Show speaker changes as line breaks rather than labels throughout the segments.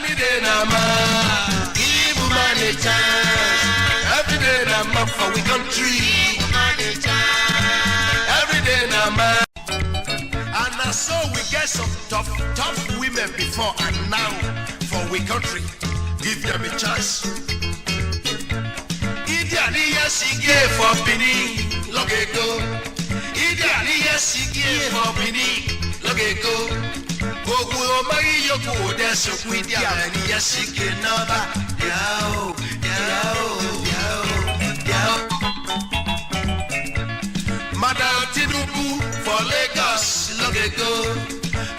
Every day na man, give woman a chance. Every day na man for we country. Every day na man. And so we get some tough women before and now for we country. Give them a chance. Idiani yes he gave for Bini, long ago. Idiani yes he gave for Bini, long ago. Ogu omari yoku deso kwidiani yes he gave naba. Yao. Madam Tinubu for Lagos, long ago.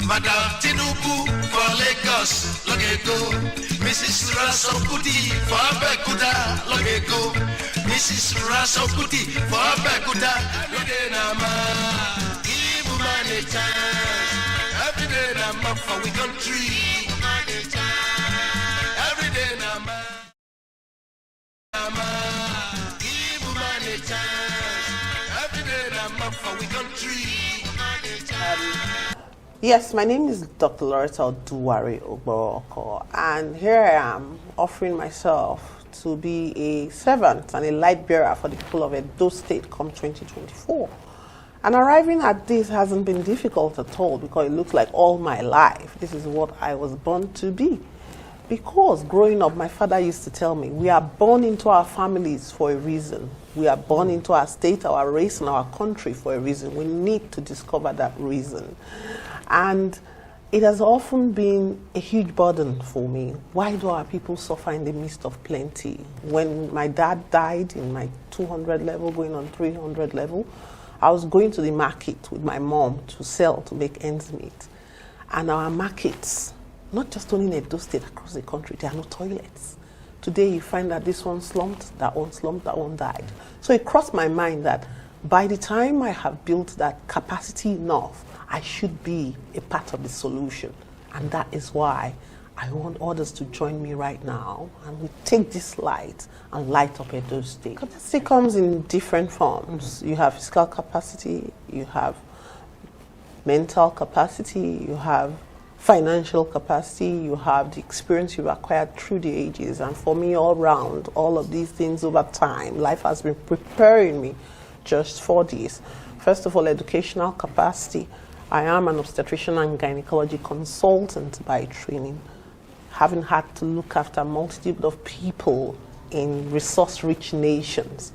Madam Tinubu for Lagos, long ago. Mrs. Rasokuti for Bekuda, long ago. Mrs. Rasokuti for Bekuda. Every day na man, give woman a chance. Every day na man for we country. Every day na man, give woman a chance. Every day na man for we country.
Yes, my name is Dr. Loretta Oduware Ogboro-Okor, and here I am offering myself to be a servant and a light bearer for the people of Edo State come 2024. And arriving at this hasn't been difficult at all, because it looks like all my life this is what I was born to be. Because growing up, my father used to tell me, we are born into our families for a reason. We are born into our state, our race, and our country for a reason. We need to discover that reason. And it has often been a huge burden for me. Why do our people suffer in the midst of plenty? When my dad died in my 200 level, going on 300 level, I was going to the market with my mom to sell, to make ends meet. And our markets, not just only in Edo State, across the country, there are no toilets. Today you find that this one slumped, that one died. So it crossed my mind that by the time I have built that capacity enough, I should be a part of the solution. And that is why I want others to join me right now, and we take this light and light up Edo State. Capacity comes in different forms. You have physical capacity, you have mental capacity, you have financial capacity, you have the experience you've acquired through the ages. And for me, all round, all of these things over time, life has been preparing me just for this. First of all, educational capacity. I am an obstetrician and gynecology consultant by training, having had to look after a multitude of people in resource-rich nations,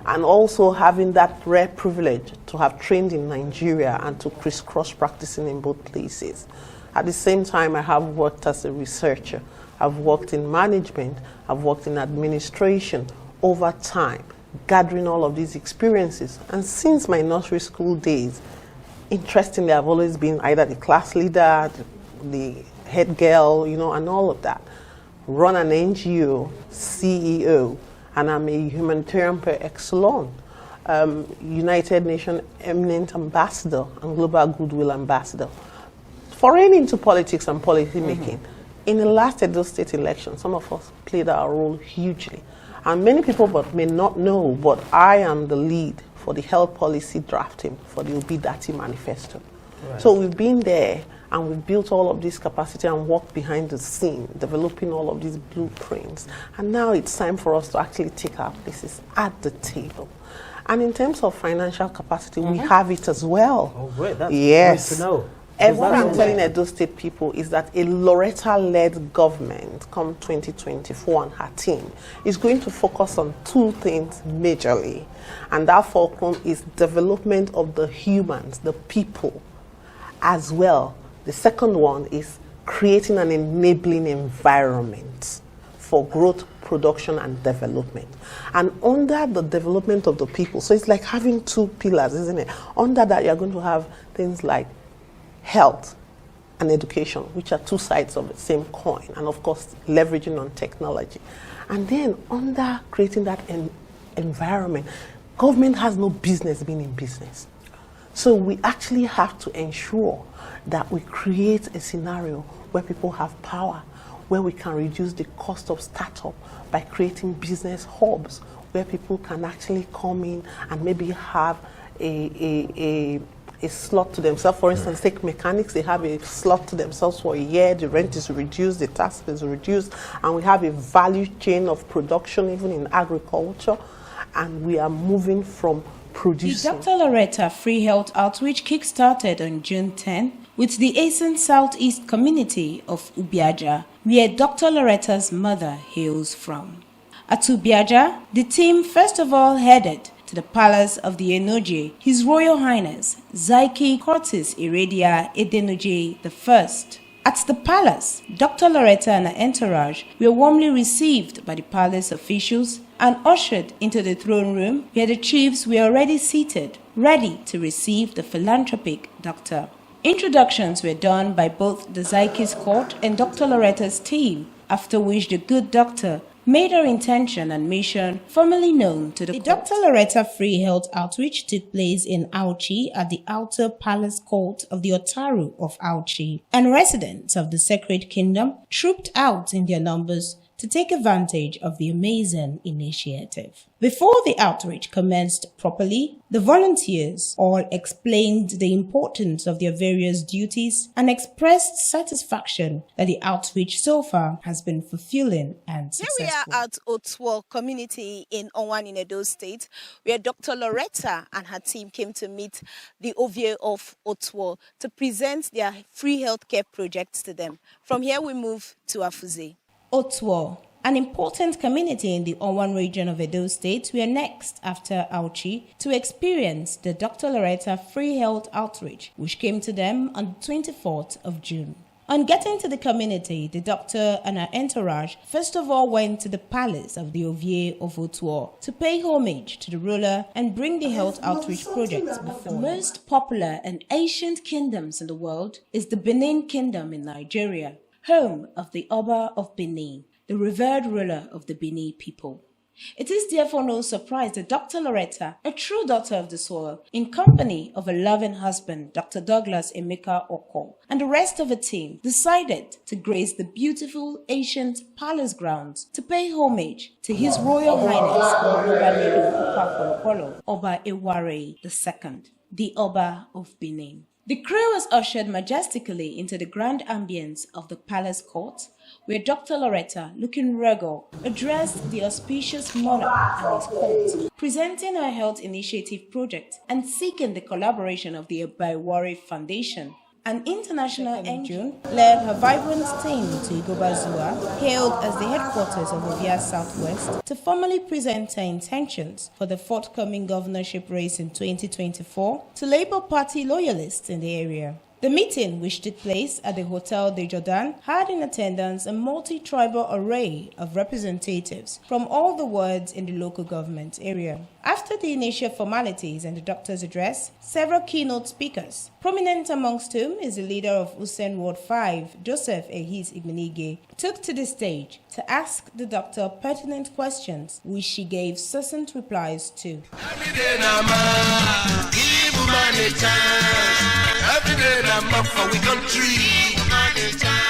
and also having that rare privilege to have trained in Nigeria and to crisscross practicing in both places. At the same time, I have worked as a researcher. I've worked in management. I've worked in administration over time, gathering all of these experiences. And since my nursery school days, interestingly, I've always been either the class leader, the head girl, and all of that. Run an NGO, CEO, and I'm a humanitarian par excellence, United Nations eminent ambassador and global goodwill ambassador. Foreign into politics and policy making. In the last Edo State election, some of us played our role hugely. And many people may not know, but I am the lead for the health policy drafting for the Obidati manifesto. Right. So we've been there and we've built all of this capacity and worked behind the scene, developing all of these blueprints. And now it's time for us to actually take our places at the table. And in terms of financial capacity, we have it as well.
Oh, great. That's
yes.
good to know.
What I'm telling Edo State people is that a Loretta-led government come 2024 and her team is going to focus on two things majorly. And that fulcrum is development of the humans, the people, as well. The second one is creating an enabling environment for growth, production, and development. And under the development of the people, so it's like having two pillars, isn't it? Under that, you're going to have things like health and education, which are two sides of the same coin, and of course leveraging on technology. And then under creating that environment, government has no business being in business. So we actually have to ensure that we create a scenario where people have power, where we can reduce the cost of startup by creating business hubs where people can actually come in and maybe have a a slot to themselves. For instance, take mechanics, they have a slot to themselves for a year, the rent is reduced, the tax is reduced, and we have a value chain of production even in agriculture, and we are moving from producing.
The Dr. Loretta Free Health Outreach kick-started on June 10 with the ASEAN Southeast community of Ubiaja, where Dr. Loretta's mother hails from. At Ubiaja, the team first of all headed to the palace of the Enoje, His Royal Highness Zaiki Curtis Iradia Edenuje I. At the palace, Dr. Loretta and her entourage were warmly received by the palace officials and ushered into the throne room where the chiefs were already seated, ready to receive the philanthropic doctor. Introductions were done by both the Zaiki's court and Dr. Loretta's team, after which the good doctor made her intention and mission formally known to the court. Dr. Loretta Free Health Outreach took place in Auchi at the Outer Palace Court of the Otaru of Auchi, and residents of the Sacred Kingdom trooped out in their numbers to take advantage of the amazing initiative. Before the outreach commenced properly, the volunteers all explained the importance of their various duties and expressed satisfaction that the outreach so far has been fulfilling and successful.
Here we are at Otuo community in Owan in Edo State, where Dr. Loretta and her team came to meet the Oduware of Otuo to present their free healthcare projects to them. From here we move to Afuze.
Otuo, an important community in the Owan region of Edo State, were next after Auchi to experience the Dr. Loretta Free Health Outreach, which came to them on the 24th of June. On getting to the community, the doctor and her entourage first of all went to the palace of the Oduware of Otuo to pay homage to the ruler and bring the health outreach projects before. The most popular and ancient kingdoms in the world is the Benin Kingdom in Nigeria, home of the Oba of Benin, the revered ruler of the Benin people. It is therefore no surprise that Dr. Loretta, a true daughter of the soil, in company of a loving husband, Dr. Douglas Emeka Okor, and the rest of the team, decided to grace the beautiful ancient palace grounds to pay homage to His Royal Highness Oba Eware II, the Oba of Benin. The crew was ushered majestically into the grand ambience of the palace court, where Dr. Loretta, looking regal, addressed the auspicious monarch and his court, presenting her health initiative project and seeking the collaboration of the Oba Eware Foundation. An international NGO led her vibrant team to Igobazua, hailed as the headquarters of Ovia Southwest, to formally present her intentions for the forthcoming governorship race in 2024 to Labour Party loyalists in the area. The meeting, which took place at the Hotel de Jordan, had in attendance a multi-tribal array of representatives from all the wards in the local government area. After the initial formalities and the doctor's address, several keynote speakers, prominent amongst whom is the leader of Usen Ward 5, Joseph Ehis Igmenige, took to the stage to ask the doctor pertinent questions, which she gave succinct replies to.
Every day I'm up for we country.